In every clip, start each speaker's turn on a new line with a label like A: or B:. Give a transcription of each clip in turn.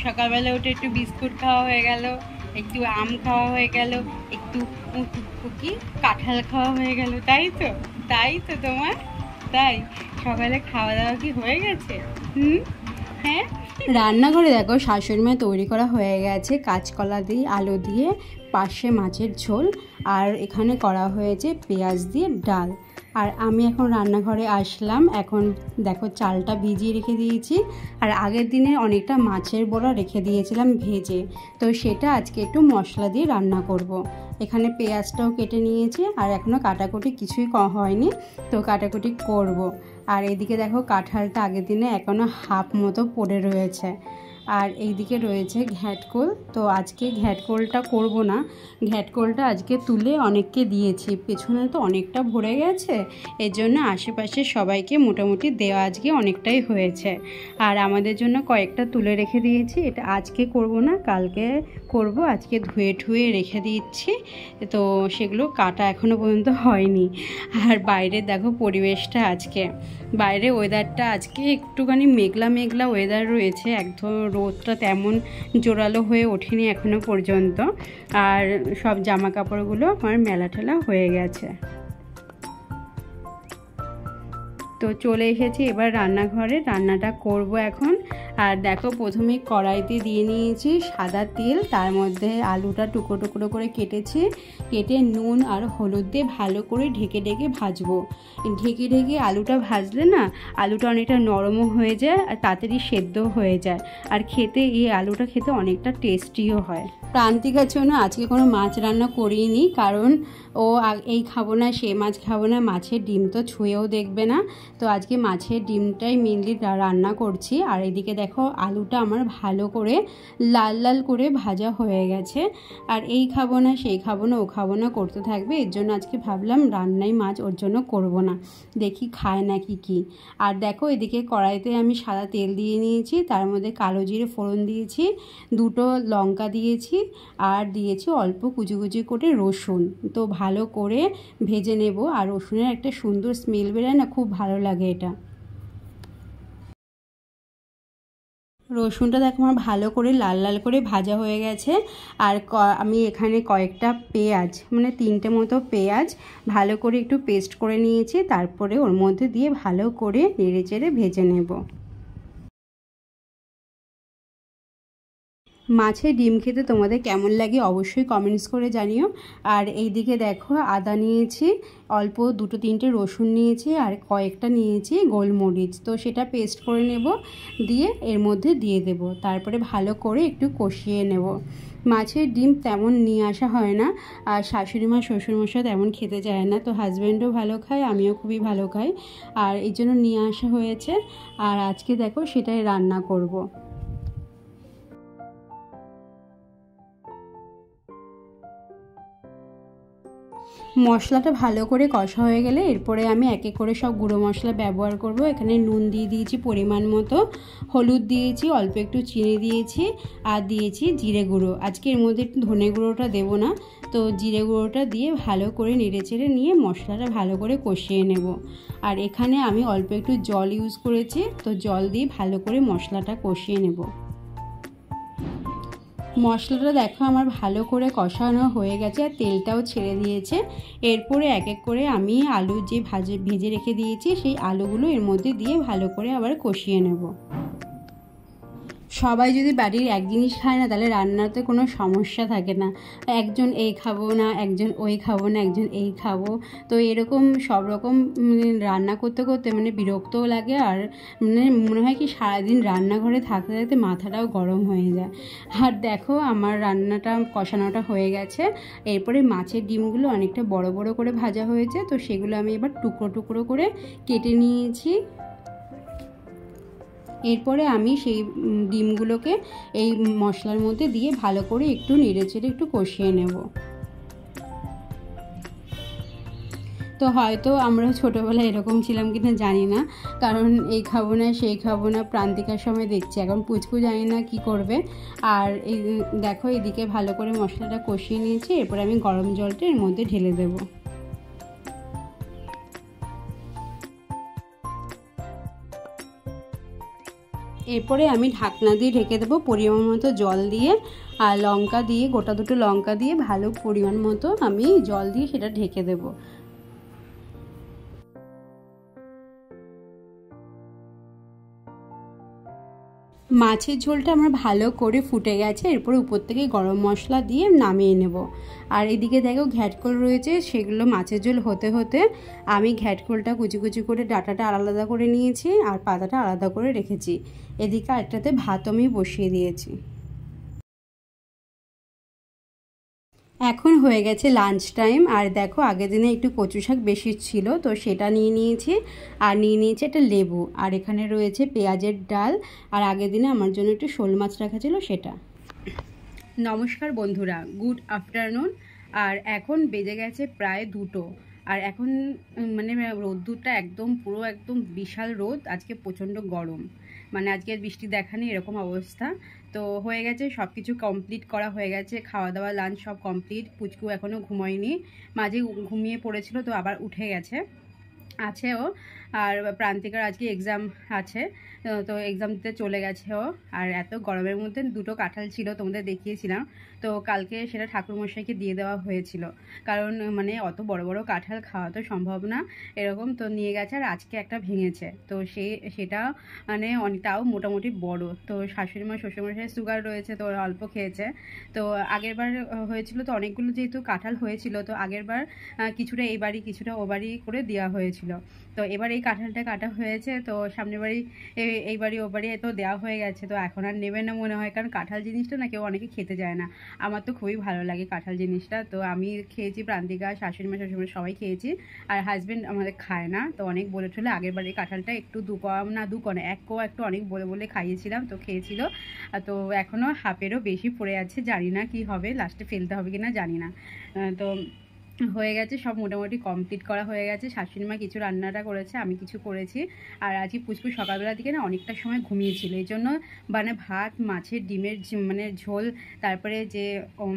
A: সকালবেলা উঠে একটু বিস্কুট খাওয়া হয়ে গেল, একটু আম খাওয়া হয়ে গেল, একটু কি কাঁঠাল খাওয়া হয়ে গেল, তাই তো? তাই তো তোমার? তাই সকালে খাওয়া দাওয়া কি হয়ে গেছে? হ্যাঁ। রান্নাঘরে দেখো শাশুড়ি মা তৈরি করা হয়ে গেছে কাঁচকলা দিয়ে আলু দিয়ে, পাশে মাছের ঝোল, আর এখানে করা হয়েছে পেঁয়াজ দিয়ে ডাল। আর আমি এখন রান্নাঘরে আসলাম। এখন দেখো চালটা ভিজিয়ে রেখে দিয়েছি, আর আগের দিনে অনেকটা মাছের বড়া রেখে দিয়েছিলাম ভেজে, তো সেটা আজকে একটু মশলা দিয়ে রান্না করব। এখানে পেঁয়াজটাও কেটে নিয়েছি, আর এখনও কাটাকুটি কিছুই হয়নি, তো কাটাকুটি করব। আর এদিকে দেখো কাঁঠালটা আগের দিনে এখনও হাফ মতো পড়ে রয়েছে, আর এইদিকে রয়েছে ঘ্যাটকোল। তো আজকে ঘ্যাটকোলটা করব না, ঘ্যাটকোলটা আজকে তুলে অনেককে দিয়েছি, পেছনে তো অনেকটা ভরে গেছে, এর জন্য আশেপাশে সবাইকে মোটামুটি দেওয়া আজকে অনেকটাই হয়েছে। আর আমাদের জন্য কয়েকটা তুলে রেখে দিয়েছি, এটা আজকে করব না, কালকে করব। আজকে ধুয়ে ঠুয়ে রেখে দিচ্ছি, তো সেগুলো কাটা এখনও পর্যন্ত হয়নি। আর বাইরে দেখো পরিবেশটা আজকে, বাইরে ওয়েদারটা আজকে একটুখানি মেঘলা মেঘলা ওয়েদার রয়েছে, একদম রোদটা তেমন জোরালো হয়ে ওঠেনি এখনো পর্যন্ত। আর সব জামা কাপড়গুলো আমার মেলা ঠেলা হয়ে গেছে। তো চলে এসেছি এবার রান্নাঘরে, রান্নাটা করব এখন। আর দেখো প্রথমে কড়াইতে দিয়ে নিয়েছি সাদা তেল, তার মধ্যে আলুটা টুকরো টুকরো করে কেটেছি, কেটে নুন আর হলুদ দিয়ে ভালো করে ঢেকে ঢেকে ভাজবো। ঢেকে ঢেকে আলুটা ভাজলে না আলুটা অনেকটা নরমও হয়ে যায় আর তাড়াতাড়ি সেদ্ধ হয়ে যায়, আর খেতে এই আলুটা খেতে অনেকটা টেস্টিও হয়। প্রান্তিকার জন্য আজকে কোনো মাছ রান্না করিনি, কারণ ও এই খাবো না সে মাছ খাবো না, মাছের ডিম তো ছুঁয়েও দেখবে না, তো আজকে মাছের ডিমটাই মেনলি রান্না করছি। আর এদিকে দেখো আলুটা আমার ভালো করে লাল লাল করে ভাজা হয়ে গেছে, আর এই খাবো না সেই খাবো না ও খাবো না করতে থাকবে, এর জন্য আজকে ভাবলাম রান্নাই মাছ ওর জন্য করব না, দেখি খায় নাকি কি। আর দেখো এদিকে কড়াইতে আমি সাদা তেল দিয়ে নিয়েছি, তার মধ্যে কালো জিরে ফোড়ন দিয়েছি, দুটো লঙ্কা দিয়েছি, আর দিয়েছি অল্প কুচি কুচি করে রসুন। তো ভালো করে ভেজে নেব, আর রসুনের একটা সুন্দর স্মেল বেরোয় না, খুব ভালো লাগে এটা। রসুনটা দেখো আমার ভালো করে লাল লাল করে ভাজা হয়ে গেছে, আর আমি এখানে কয়েকটা পেঁয়াজ মানে 3টে মতো পেঁয়াজ ভালো করে একটু পেস্ট করে নিয়েছি, তারপরে ওর মধ্যে দিয়ে ভালো করে নেড়ে চেড়ে ভেজে নেব। মাছের ডিম খেতে তোমাদের কেমন লাগে অবশ্যই কমেন্টস করে জানিও। আর এই দিকে দেখো আদা নিয়েছি, অল্প 2-3টে রসুন নিয়েছি, আর কয়েকটা নিয়েছি গোলমরিচ, তো সেটা পেস্ট করে নেব, দিয়ে এর মধ্যে দিয়ে দেব, তারপরে ভালো করে একটু কষিয়ে নেব। মাছের ডিম তেমন নিয়ে আসা হয় না, আর শাশুড়ি মা শ্বশুরমশাই তেমন খেতে চায় না, তো হাজব্যান্ডও ভালো খায়, আমিও খুবই ভালো খাই, আর এই জন্য নিয়ে আসা হয়েছে। আর আজকে দেখো সেটাই রান্না করব। মশলাটা ভালো করে কষা হয়ে গেলে এরপরে আমি এক এক করে সব গুঁড়ো মশলা ব্যবহার করব। এখানে নুন দিয়ে দিয়েছি পরিমাণ মতো, হলুদ দিয়েছি, অল্প একটু চিনি দিয়েছি, আর দিয়েছি জিরে গুঁড়ো। আজকে এর মধ্যে একটু ধনে গুঁড়োটা দেবো না, তো জিরে গুঁড়োটা দিয়ে ভালো করে নেড়েচেড়ে নিয়ে মশলাটা ভালো করে কষিয়ে নেব। আর এখানে আমি অল্প একটু জল ইউজ করেছি, তো জল দিয়ে ভালো করে মশলাটা কষিয়ে নেব। মশলাটা দেখো আমার ভালো করে কষানো হয়ে গেছে, আর তেলটাও ছেড়ে দিয়েছে। এরপরে এক এক করে আমি আলু যে ভেজে রেখে দিয়েছি সেই আলুগুলো এর মধ্যে দিয়ে ভালো করে আবার কষিয়ে নেব। সবাই যদি বাড়ির এক জিনিস খায় না তাহলে রান্নাতে কোনো সমস্যা থাকে না, একজন এই খাবো না, একজন ওই খাবো না, একজন এই খাবো, তো এরকম সব রকম রান্না করতে করতে মানে বিরক্তও লাগে, আর মানে মনে হয় কি সারাদিন রান্নাঘরে থাকতে থাকতে মাথাটাও গরম হয়ে যায়। আর দেখো আমার রান্নাটা কষানোটা হয়ে গেছে, এরপরে মাছের ডিমগুলো অনেকটা বড় বড় করে ভাজা হয়েছে, তো সেগুলো আমি এবার টুকরো টুকরো করে কেটে নিয়েছি। এরপরে আমি সেই ডিমগুলোকে এই মশলার মধ্যে দিয়ে ভালো করে একটু নেড়েচেড়ে একটু কষিয়ে নেব। তো হয়তো আমরা ছোটোবেলায় এরকম ছিলাম কিনা জানি না, কারণ এই খাবো না সেই খাবো না প্রান্তিকার সময় দেখছি, এখন পুচকু জানি না কি করবে। আর এই দেখো এদিকে ভালো করে মশলাটা কষিয়ে নিয়েছি, এরপরে আমি গরম জলটা এর মধ্যে ঢেলে দেবো। এরপরে আমি ঢাকনা দিয়ে ঢেকে দেবো পরিমাণ মতো জল দিয়ে, আর লঙ্কা দিয়ে, গোটা দুটো লঙ্কা দিয়ে ভালো পরিমাণ মতো আমি জল দিয়ে সেটা ঢেকে দেবো। মাছের ঝোলটা আমার ভালো করে ফুটে গেছে, এরপরে উপর থেকে গরম মশলা দিয়ে নামিয়ে নেব। আর এদিকে দেখো ঘ্যাটকোল রয়েছে, সেগুলো মাছের ঝোল হতে হতে আমি ঘ্যাটকোলটা কুচি কুচি করে ডাঁটাটা আলাদা করে নিয়েছি আর পাতাটা আলাদা করে রেখেছি। এদিকে আরেকটাতে ভাত আমি বসিয়ে দিয়েছি। এখন হয়ে গেছে লাঞ্চ টাইম, আর দেখো আগের দিনে একটু কচু শাক বেশি ছিল তো সেটা নিয়ে নিয়েছি, আর নিয়ে নিয়েছি একটা লেবু, আর এখানে রয়েছে পেঁয়াজের ডাল, আর আগের দিনে আমার জন্য একটু শোল মাছ রাখা ছিল সেটা। নমস্কার বন্ধুরা, গুড আফটারনুন। আর এখন বেজে গেছে প্রায় 2টো, আর এখন মানে রোদ্দুরটা একদম পুরো একদম বিশাল রোদ, আজকে প্রচণ্ড গরম, মানে আজকে বৃষ্টি দেখা নেই এরকম অবস্থা। তো হয়ে গেছে সব কিছু কমপ্লিট করা হয়ে গেছে, খাওয়া দাওয়া লাঞ্চ সব কমপ্লিট। পুচকু এখনও ঘুমোয়নি, মাঝে ঘুমিয়ে পড়েছিল তো আবার উঠে গেছে, আছে ও। আর প্রান্তিকার আজকে এক্সাম আছে, তো এক্সাম দিতে চলে গেছে ও। আর এত গরমের মধ্যে 2টো কাঁঠাল ছিল, তোমাদের দেখিয়েছিলাম, তো কালকে সেটা ঠাকুরমশাইকে দিয়ে দেওয়া হয়েছিল, কারণ মানে অত বড় বড় কাঁঠাল খাওয়া তো সম্ভব না এরকম, তো নিয়ে গেছে। আর আজকে একটা ভেঙেছে, তো সেটা মানে অনেকটাও মোটামুটি বড়। তো শাশুড়ি মা শ্বশুরমশাই সুগার রয়েছে তো অল্প খেয়েছে। তো আগের বার হয়েছিল তো অনেকগুলো যেহেতু কাঁঠাল হয়েছিল, তো আগের বার কিছুটা এই বাড়ি কিছুটা ও বাড়ি করে দেওয়া হয়েছিল। তো এবার এই কাঁঠালটা কাটা হয়েছে, তো সামনের বাড়ি এই বাড়ি ও বাড়ি তো দেওয়া হয়ে গেছে, তো এখন আর নেবে না মনে হয়, কারণ কাঁঠাল জিনিসটা না কেউ অনেকে খেতে যায় না। আমার তো খুবই ভালো লাগে কাঁঠাল জিনিসটা, তো আমি খেয়েছি, প্রান্তিকা, শাশুড়ি মা, শ্বশুর সবাই খেয়েছি, আর হাজব্যান্ড আমাদের খায় না, তো অনেক বলে ঠলে আগের বাড়ির কাঁঠালটা একটু 2 কোয়া এক কোয়া একটু অনেক বলে বলে খাইয়েছিলাম, তো খেয়েছিল। তো এখনও হাফেরও বেশি পড়ে আছে, জানি না কি হবে, লাস্টে ফেলতে হবে কিনা জানি না। তো হয়ে গেছে সব মোটামুটি কমপ্লিট করা হয়ে গেছে। শাশুড়ি মা কিছু রান্নাটা করেছে, আমি কিছু করেছি। আর আজকে পুচকু সকালবেলা থেকে না অনেকটা সময় ঘুমিয়েছিল, এই জন্য মানে ভাত, মাছের ডিমের মানে ঝোল, তারপরে যে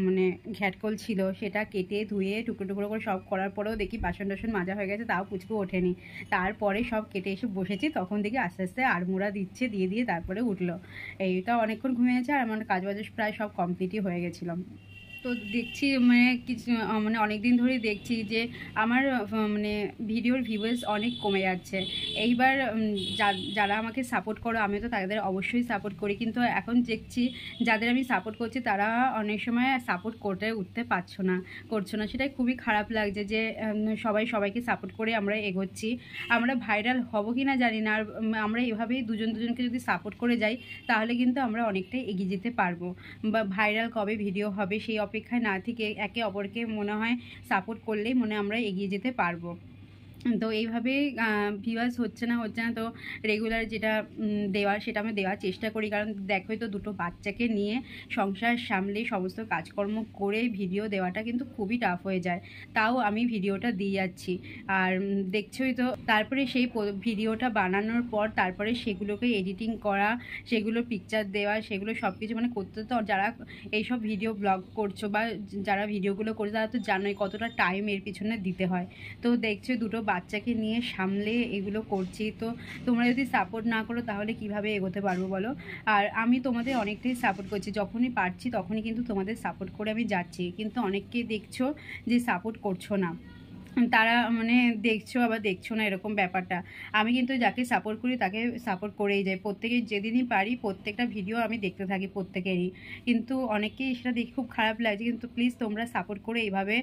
A: মানে ঘ্যাটকল ছিল সেটা কেটে ধুয়ে টুকরো টুকরো করে সব করার পরেও দেখি বাসন টাসন মাজা হয়ে গেছে, তাও পুচকু ওঠেনি। তারপরে সব কেটে এসে বসেছি, তখন দেখি আস্তে আস্তে আড়মোড়া দিচ্ছে, দিয়ে তারপরে উঠলো। এইটা অনেকক্ষণ ঘুমিয়েছে, আর আমার কাজ বাজ প্রায় সব কমপ্লিটই হয়ে গেছিলাম। তো দেখছি মানে কিছু মানে অনেক দিন ধরেই দেখছি যে আমার মানে ভিডিওর ভিউয়ার্স অনেক কমে যাচ্ছে। এইবার যারা আমাকে সাপোর্ট করো, আমি তো তাদের অবশ্যই সাপোর্ট করি, কিন্তু এখন দেখছি যাদের আমি সাপোর্ট করছি তারা অনেক সময় সাপোর্ট উঠতে করছো না, সেটাই খুবই খারাপ লাগছে যে সবাইকে সাপোর্ট করে আমরা এগোচ্ছি। আমরা ভাইরাল হব কি না জানি না, আর আমরা এভাবেই দুজনকে যদি সাপোর্ট করে যাই তাহলে কিন্তু আমরা অনেকটাই এগিয়ে যেতে পারবো। বা ভাইরাল কবে ভিডিও হবে সেই অপেক্ষায় না থেকে একে অপরকে মনে হয় সাপোর্ট করলেই মনে আমরা এগিয়ে যেতে পারবো। তো এইভাবে ভিউয়ার্স হচ্ছে না, তো রেগুলার যেটা দেওয়ার সেটা আমি দেওয়ার চেষ্টা করি, কারণ দেখোই তো 2টো বাচ্চাকে নিয়ে সংসার সামলে সমস্ত কাজকর্ম করে ভিডিও দেওয়াটা কিন্তু খুবই টাফ হয়ে যায়, তাও আমি ভিডিওটা দিয়ে যাচ্ছি। আর দেখছোই তো, তারপরে সেই ভিডিওটা বানানোর পর তারপরে সেগুলোকে এডিটিং করা, সেগুলো পিকচার দেওয়া, সেগুলো সব কিছু মানে করতে তো, যারা এইসব ভিডিও ব্লগ করছো বা যারা ভিডিওগুলো করছো তারা তো জানোই কতটা টাইম এর পিছনে দিতে হয়। তো দেখছো 2টো বাচ্চাকে নিয়ে সামলে এগুলো করছি, তো তোমরা যদি সাপোর্ট না করো তাহলে কিভাবে এগোতে পারবো বলো। আর আমি তোমাদের অনেকটাই সাপোর্ট করছি, যখনই পারছি তখনই কিন্তু তোমাদের সাপোর্ট করে আমি যাচ্ছি, কিন্তু অনেককে দেখছো যে সাপোর্ট করছো না, তারা মানে দেখছো আবার দেখছো না এরকম ব্যাপারটা। আমি কিন্তু যাকে সাপোর্ট করি তাকে সাপোর্ট করেই যাই, প্রত্যেকে যেদিনই পারি প্রত্যেকটা ভিডিও আমি দেখতে থাকি প্রত্যেকেরই, কিন্তু অনেকেই সেটা দেখে খুব খারাপ লাগছে। কিন্তু প্লিজ তোমরা সাপোর্ট করে এইভাবে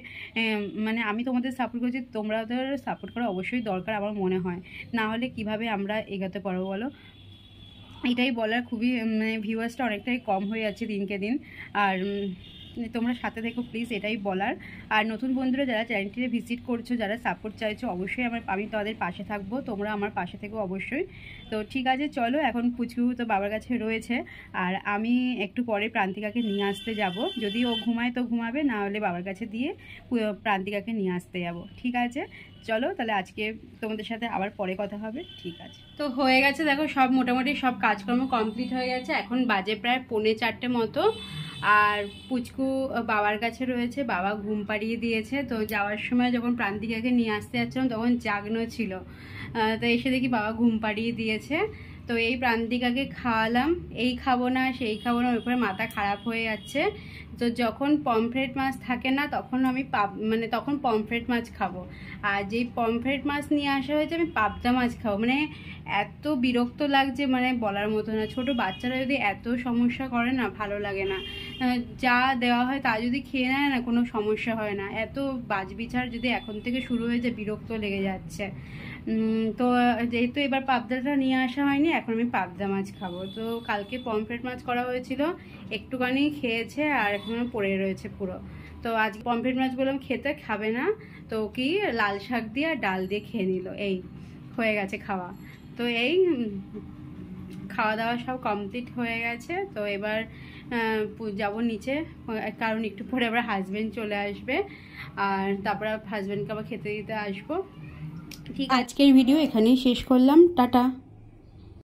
A: মানে আমি তোমাদের সাপোর্ট করছি, তোমাদের সাপোর্ট করা অবশ্যই দরকার আমার মনে হয়, না হলে কিভাবে আমরা এগোতে পারবো বলো। এটাই বলার, খুবই মানে ভিউয়ার্সটা অনেকটাই কম হয়ে যাচ্ছে দিনকে দিন, আর তোমরা সাথে থেকো প্লিজ, এটাই বলার। আর নতুন বন্ধুরা যারা চ্যানেলটিতে ভিজিট করছো, যারা সাপোর্ট চাইছো, অবশ্যই আমি তোমাদের পাশে থাকবো, তোমরা আমার পাশে থেকো অবশ্যই। তো ঠিক আছে, চলো এখন পুচকু তো বাবার কাছে রয়েছে, আর আমি একটু পরে প্রান্তিকাকে নিয়ে আসতে যাব, যদি ও ঘুমায় তো ঘুমাবে, না হলে বাবার কাছে দিয়ে প্রান্তিকাকে নিয়ে আসতে যাব। ঠিক আছে, চলো তাহলে আজকে তোমাদের সাথে আবার পরে কথা হবে। ঠিক আছে, তো হয়ে গেছে দেখো সব মোটামুটি সব কাজকর্ম কমপ্লিট হয়ে গেছে, এখন বাজে প্রায় 3:45 মতো। আর পুচকু বাবার কাছে রয়েছে, বাবা ঘুম পাড়িয়ে দিয়েছে। তো যাওয়ার সময় যখন প্রান্তিকাকে নিয়ে আসতে যাচ্ছিলাম তখন জাগনো ছিল, তো এসে দেখি বাবা ঘুম পাড়িয়ে দিয়েছে। তো এই প্রান্তিকাকে খাওয়ালাম, এই খাবো না সেই খাবো না, ওর উপরে মাথা খারাপ হয়ে যাচ্ছে। তো যখন পমফ্রেট মাছ থাকে না তখন আমি মানে তখন পমফ্রেট মাছ খাবো, আর যেই পমফ্রেট মাছ নিয়ে আসা হয়েছে আমি পাবদা মাছ খাবো। মানে এত বিরক্ত লাগছে, মানে বলার মতো না। ছোট বাচ্চারা যদি এত সমস্যা করে না, ভালো লাগে না। যা দেওয়া হয় তা যদি খেয়ে নেয় না, কোনো সমস্যা হয় না। এত বাজবিচার যদি এখন থেকে শুরু হয়ে যায়, বিরক্ত লেগে যাচ্ছে। তো যেহেতু এবার পাবদাটা নিয়ে আসা হয়নি, এখন আমি পাবদা মাছ খাবো। তো কালকে পমফ্রেট মাছ করা হয়েছিল, একটুখানি খেয়েছে আর এখনো পড়ে রয়েছে পুরো। তো আজ পমফ্রেট মাছ বললাম খেতে, খাবে না, তো কি লাল শাক দিয়ে আর ডাল দিয়ে খেয়ে নিল। এই হয়ে গেছে খাওয়া। তো এই খাওয়া দাওয়া সব কমপ্লিট হয়ে গেছে। তো এবার যাব নিচে, কারণ একটু পরে আবার হাজবেন্ড চলে আসবে, আর তারপরে হাজবেন্ডকে আবার খেতে দিতে আসবো। ঠিক, আজকের ভিডিও এখানেই শেষ করলাম, টাটা।